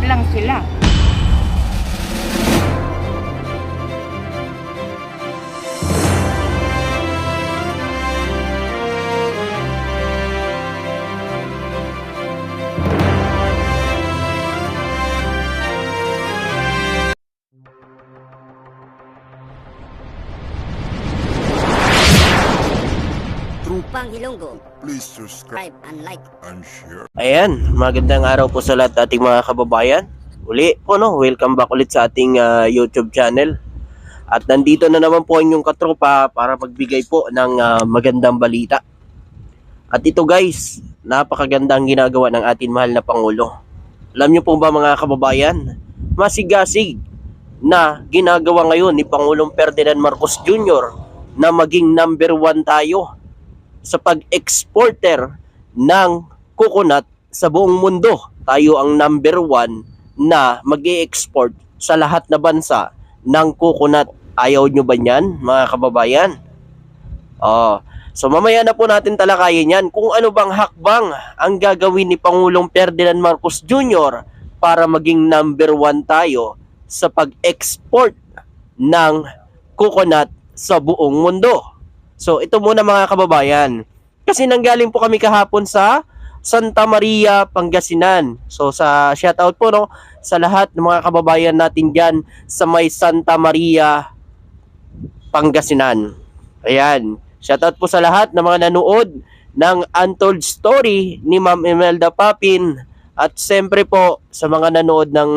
lang sila. Pang Ilonggo, Please subscribe subscribe and like. and share. Ayan, magandang araw po sa lahat ating mga kababayan. Uli po no, welcome back ulit sa ating YouTube channel. At nandito na naman po ang inyong katropa para magbigay po ng magandang balita. At ito guys, napakagandang ginagawa ng ating mahal na Pangulo. Alam niyo po ba mga kababayan, masigasig na ginagawa ngayon ni Pangulong Ferdinand Marcos Jr. na maging number 1 tayo sa pag-exporter ng coconut sa buong mundo. Tayo ang number 1 na mag-e-export sa lahat na bansa ng coconut. Ayaw nyo ba yan, mga kababayan? So mamaya na po natin talakayin yan kung ano bang hakbang ang gagawin ni Pangulong Ferdinand Marcos Jr. para maging number 1 tayo sa pag-export ng coconut sa buong mundo. So ito muna mga kababayan, kasi nanggaling po kami kahapon sa Santa Maria, Pangasinan. So sa shoutout po no sa lahat ng mga kababayan natin diyan sa may Santa Maria, Pangasinan. Ayan, shoutout po sa lahat ng mga nanood ng Untold Story ni Ma'am Imelda Papin, at siyempre po sa mga nanood ng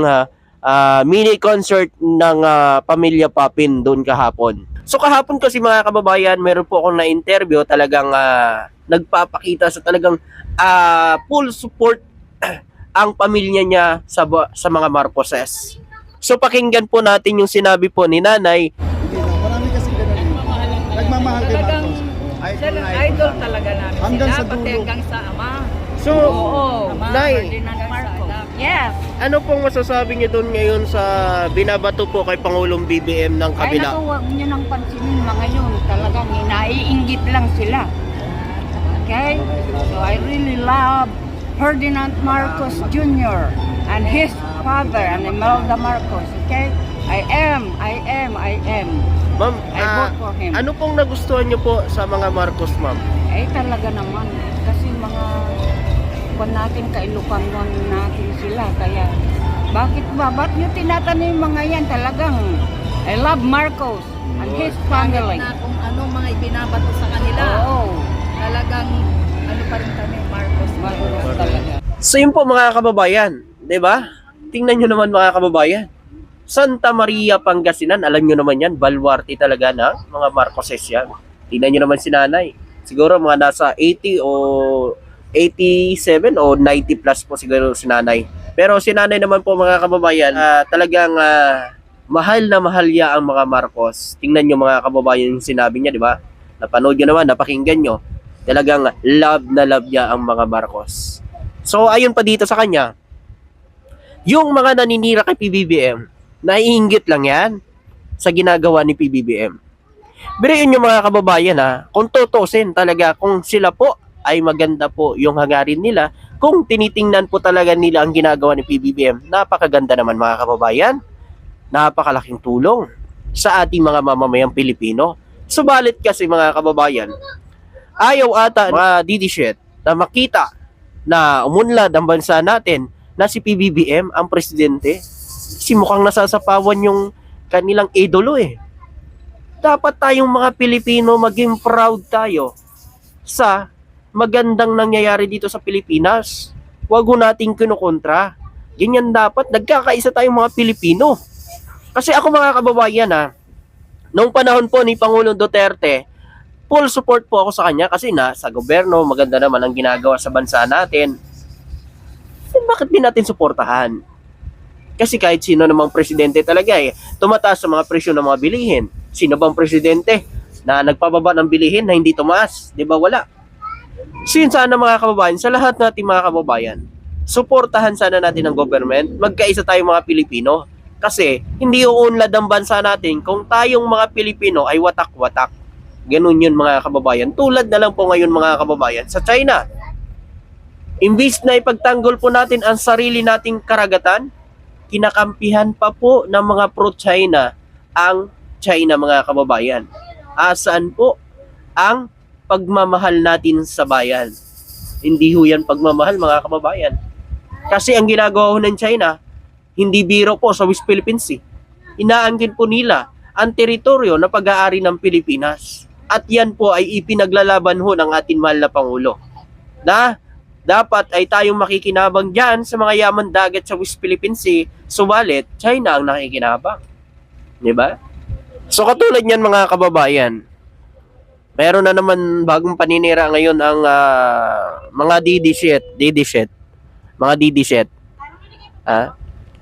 mini concert ng Pamilya Papin doon kahapon. So kahapon kasi mga kababayan, meron po akong na-interview, talagang nagpapakita sa talagang full support ang pamilya niya sa mga Marcoses. So pakinggan po natin yung sinabi po ni Nanay. Hindi na, marami kasi ganun din. Nagmamahal kay Talagang Marcos. idol talaga namin Hanggang sila, sa pati dulo. hanggang sa ama. So, Oo, Nay, Ferdinand Marcos. Yes. ano pong masasabi niyo doon ngayon sa binabato po kay Pangulong BBM ng Ay kabila? naku, huwag nyo nang pansinin mga yun. Talagang naiinggit lang sila. Okay? So I really love Ferdinand Marcos Jr. and his father and Imelda Marcos. Okay? I am. Ma'am, I vote for him. ano pong nagustuhan niyo po sa mga Marcos, ma'am? Ay talaga naman. Kasi mga kung natin, kailukangon natin sila. Kaya, bakit ba? Ba't nyo tinatanong yung mga yan? Talagang, I love Marcos and his family. Na kung ano mga ibinabato sa kanila, Oo. talagang ano pa rin kami, Marcos. Marcos talaga. So yun po mga kababayan, 'di ba? Tingnan niyo naman mga kababayan. Santa Maria, Pangasinan, alam niyo naman yan, baluarte talaga na mga Marcoses yan. Tingnan niyo naman si Nanay. Siguro mga nasa 80 o 87 o 90 plus po siguro si Nanay. Pero si Nanay naman po mga kababayan, talagang mahal na mahal niya ang mga Marcos. Tingnan niyo mga kababayan yung sinabi niya, 'di ba? Napanood niyo naman, napakinggan niyo. Talagang love na love niya ang mga Marcos. So ayun pa dito sa kanya, yung mga naninira kay PBBM, naiinggit lang yan sa ginagawa ni PBBM. Birayin yung mga kababayan kung tutusin talaga, kung sila po ay maganda po yung hangarin nila, kung tinitingnan po talaga nila ang ginagawa ni PBBM, napakaganda naman mga kababayan. Napakalaking tulong sa ating mga mamamayang Pilipino. Subalit kasi mga kababayan, ayaw ata mga didishit na makita na umunlad ang bansa natin na si PBBM ang presidente. Si mukhang nasasapawan yung kanilang idolo eh. Dapat tayong mga Pilipino maging proud tayo sa magandang nangyayari dito sa Pilipinas. Huwag nating kinukontra. Ganyan dapat, nagkakaisa tayong mga Pilipino. Kasi ako mga kababayan noong panahon po ni Pangulong Duterte, full support po ako sa kanya kasi sa gobyerno, maganda naman ang ginagawa sa bansa natin. Bakit din natin suportahan? Kasi kahit sino namang presidente talaga tumataas sa mga presyo ng mga bilihin. Sino bang presidente na nagpababa ng bilihin na hindi tumaas? Di ba wala? So yun sana mga kababayan, sa lahat natin mga kababayan, suportahan sana natin ang government, magkaisa tayong mga Pilipino. Kasi hindi uunlad ang bansa natin kung tayong mga Pilipino ay watak-watak. Ganun yun mga kababayan. Tulad na lang po ngayon mga kababayan sa China. Imbis na ipagtanggol po natin ang sarili nating karagatan, kinakampihan pa po ng mga pro-China ang China, mga kababayan. Asaan po ang pagmamahal natin sa bayan? Hindi ho yan pagmamahal, mga kababayan. Kasi ang ginagawa ho ng China, hindi biro po sa West Philippines Sea. Inaangkin po nila ang teritoryo na pag-aari ng Pilipinas. At yan po ay ipinaglalaban ho ng ating mahal na Pangulo. Na dapat ay tayong makikinabang dyan sa mga yaman dagat sa West Philippines Sea, subalit China ang nakikinabang. Diba? So katulad niyan, mga kababayan, meron na naman bagong paninira ngayon ang mga DD-shit. Mga DD-shit.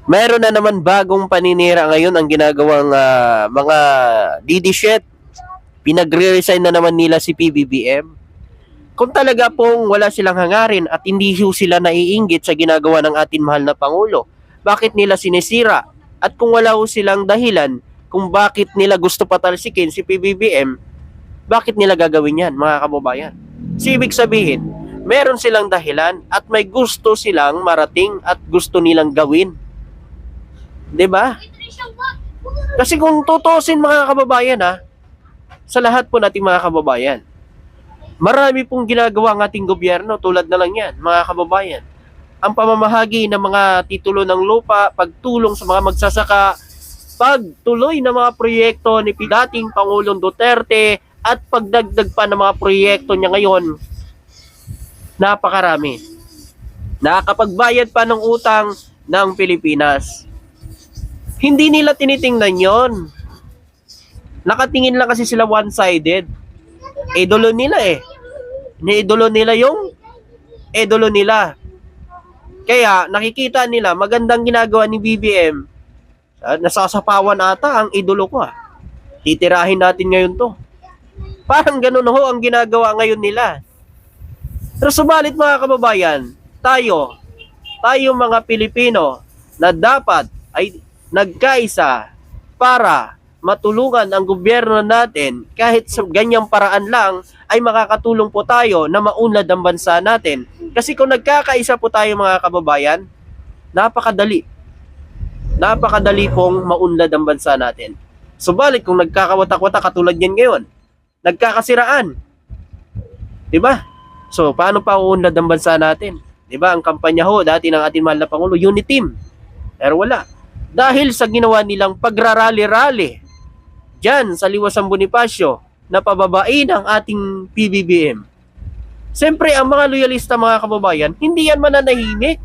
Meron na naman bagong paninira ngayon ang ginagawang mga DD-shit. Pinagre-resign na naman nila si PBBM. Kung talaga pong wala silang hangarin at hindi sila naiinggit sa ginagawa ng ating mahal na Pangulo, bakit nila sinisira? At kung wala silang dahilan kung bakit nila gusto patalsikin si PBBM, bakit nila gagawin yan, mga kababayan? So, ibig sabihin, meron silang dahilan at may gusto silang marating at gusto nilang gawin. 'Di ba? Kasi kung tutusin, mga kababayan, sa lahat po nating mga kababayan, marami pong ginagawa ang ating gobyerno tulad na lang yan, mga kababayan. Ang pamamahagi ng mga titulo ng lupa, pagtulong sa mga magsasaka, pagtuloy ng mga proyekto ni dating Pangulong Duterte, at pagdagdag pa ng mga proyekto niya ngayon, napakarami. Nakakapagbayad pa ng utang ng Pilipinas. Hindi nila tinitingnan yon. Nakatingin lang kasi sila one-sided. Idolo nila Niidolo nila yung idolo nila. Kaya nakikita nila magandang ginagawa ni BBM. Nasasapawan ata ang idolo ko. Titirahin natin ngayon to. Parang ganun ho ang ginagawa ngayon nila. Pero subalit, mga kababayan, tayo mga Pilipino na dapat ay nagkaisa para matulungan ang gobyerno natin, kahit sa ganyang paraan lang ay makakatulong po tayo na maunlad ang bansa natin. Kasi kung nagkakaisa po tayo, mga kababayan, napakadali pong maunlad ang bansa natin. Subalit kung nagkakawatak-watak katulad yan ngayon, nagkakasiraan, diba? So paano pa uunlad ang bansa natin? Diba, ang kampanya ho dati ng ating mahal na Pangulo, unity team. Pero wala. Dahil sa ginawa nilang pagrarali-rali dyan sa Liwasang Bonifacio na pababain ang ating PBBM. Siyempre, ang mga loyalista, mga kababayan, hindi yan mananahimik.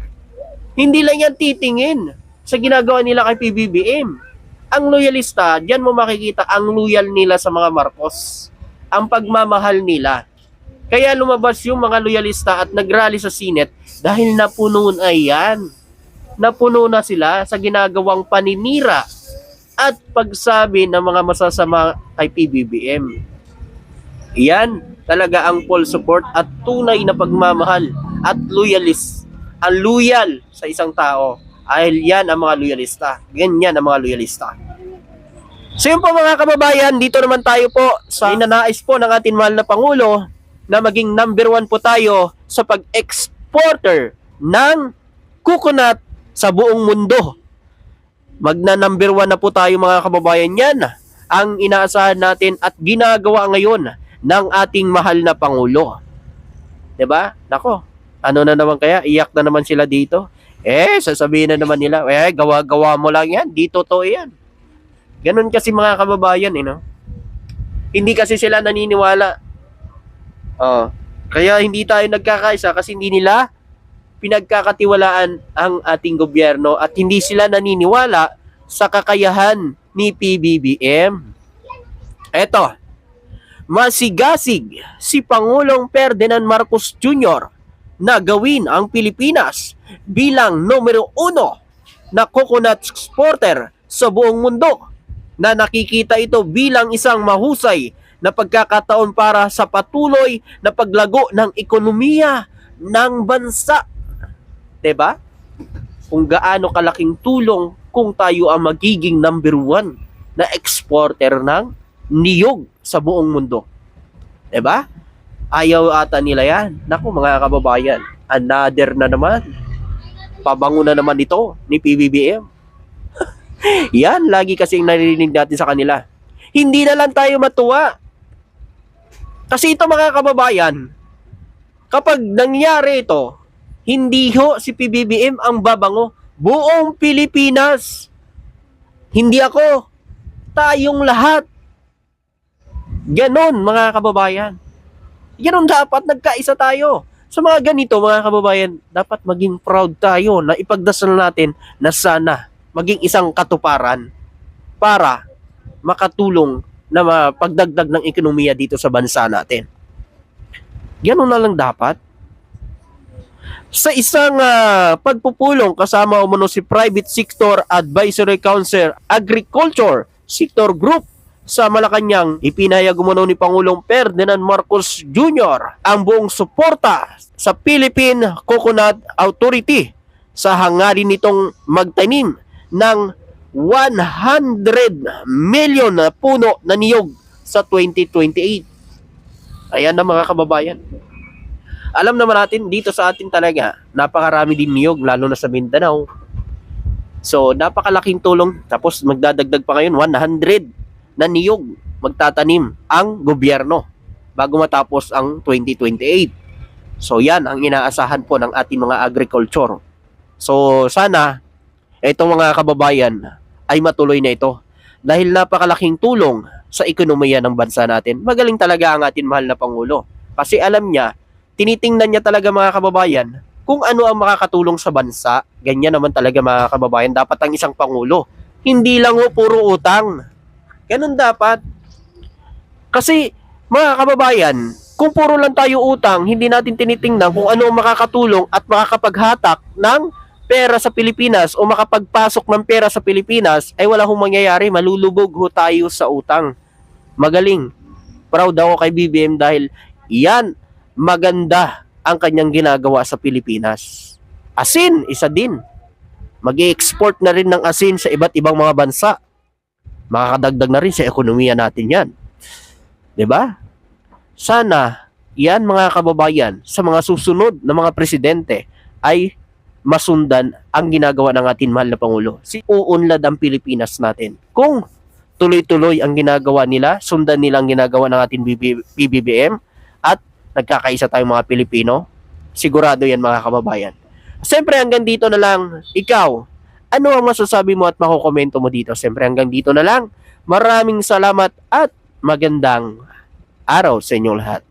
Hindi lang yan titingin sa ginagawa nila kay PBBM. Ang loyalista, dyan mo makikita ang loyal nila sa mga Marcos. Ang pagmamahal nila. Kaya lumabas yung mga loyalista at nagrally sa Senate dahil napuno na yan. Napuno na sila sa ginagawang paninira at pagsabi ng mga masasama kay PBBM. Yan talaga ang full support at tunay na pagmamahal at loyalist. Ang loyal sa isang tao ay yan ang mga loyalista. Ganyan ang mga loyalista. So yun po, mga kababayan, dito naman tayo po sa inanais po ng ating mahal na Pangulo na maging number 1 po tayo sa pag-exporter ng coconut sa buong mundo. Magna number 1 na po tayo, mga kababayan. Yan ang inaasahan natin at ginagawa ngayon ng ating mahal na Pangulo. 'Di ba? Nako, ano na naman kaya? Iyak na naman sila dito. Sasabihin na naman nila, gawa-gawa mo lang yan. Di totoo yan. Ganun kasi, mga kababayan, no? Hindi kasi sila naniniwala. Kaya hindi tayo nagkakaisa kasi hindi nila pinagkakatiwalaan ang ating gobyerno at hindi sila naniniwala sa kakayahan ni PBBM. Eto, masigasig si Pangulong Ferdinand Marcos Jr. na gawin ang Pilipinas bilang numero 1 na coconut exporter sa buong mundo, na nakikita ito bilang isang mahusay na pagkakataon para sa patuloy na paglago ng ekonomiya ng bansa. 'Di ba? Kung gaano kalaking tulong kung tayo ang magiging number 1 na exporter ng niyog sa buong mundo. 'Di ba? Ayaw ata nila yan. Naku, mga kababayan, another na naman. Pabango na naman ito ni PBBM. Yan, lagi kasing naririnig natin sa kanila. Hindi na lang tayo matuwa. Kasi ito mga kababayan, kapag nangyari ito, hindi ho si PBBM ang babango. Buong Pilipinas. Hindi ako. Tayong lahat. Ganon mga kababayan. Ganon dapat, nagkaisa tayo. Sa mga ganito mga kababayan, dapat maging proud tayo na ipagdasal natin na sana maging isang katuparan para makatulong na mapagdagdag ng ekonomiya dito sa bansa natin. Ganon na lang dapat. Sa isang pagpupulong kasama umano si Private Sector Advisory Council Agriculture Sector Group sa Malacanang, ipinahayag umano ni Pangulong Ferdinand Marcos Jr. ang buong suporta sa Philippine Coconut Authority sa hangarin nitong magtanim ng 100 million na puno na niyog sa 2028. Ayan na mga kababayan. Alam naman natin dito sa atin talaga, napakarami din niyog lalo na sa Mindanao. So napakalaking tulong, tapos magdadagdag pa ngayon 100 na niyog magtatanim ang gobyerno bago matapos ang 2028. So yan ang inaasahan po ng ating mga agriculture. So sana itong mga kababayan ay matuloy na ito dahil napakalaking tulong sa ekonomiya ng bansa natin. Magaling talaga ang ating mahal na Pangulo kasi alam niya, tinitingnan niya talaga mga kababayan kung ano ang makakatulong sa bansa. Ganyan naman talaga mga kababayan dapat ang isang Pangulo. Hindi lang ho puro utang. Ganun dapat. Kasi mga kababayan, kung puro lang tayo utang, hindi natin tinitingnan kung ano ang makakatulong at makakapaghatak ng pera sa Pilipinas o makapagpasok ng pera sa Pilipinas, ay wala hong mangyayari. Malulubog ho tayo sa utang. Magaling. Proud ako kay BBM dahil yan, maganda ang kanyang ginagawa sa Pilipinas. Asin, isa din. Mag-i-export na rin ng asin sa iba't ibang mga bansa. Makakadagdag na rin sa ekonomiya natin yan. 'Di ba? Sana yan mga kababayan sa mga susunod na mga presidente ay masundan ang ginagawa ng ating mahal na Pangulo. Uunlad ang Pilipinas natin. Kung tuloy-tuloy ang ginagawa nila, sundan nila ang ginagawa ng ating PBBM at nagkakaisa tayong mga Pilipino, sigurado yan mga kababayan. Siyempre hanggang dito na lang. Ikaw, ano ang masasabi mo at makukomento mo dito? Siyempre hanggang dito na lang. Maraming salamat at magandang araw sa inyong lahat.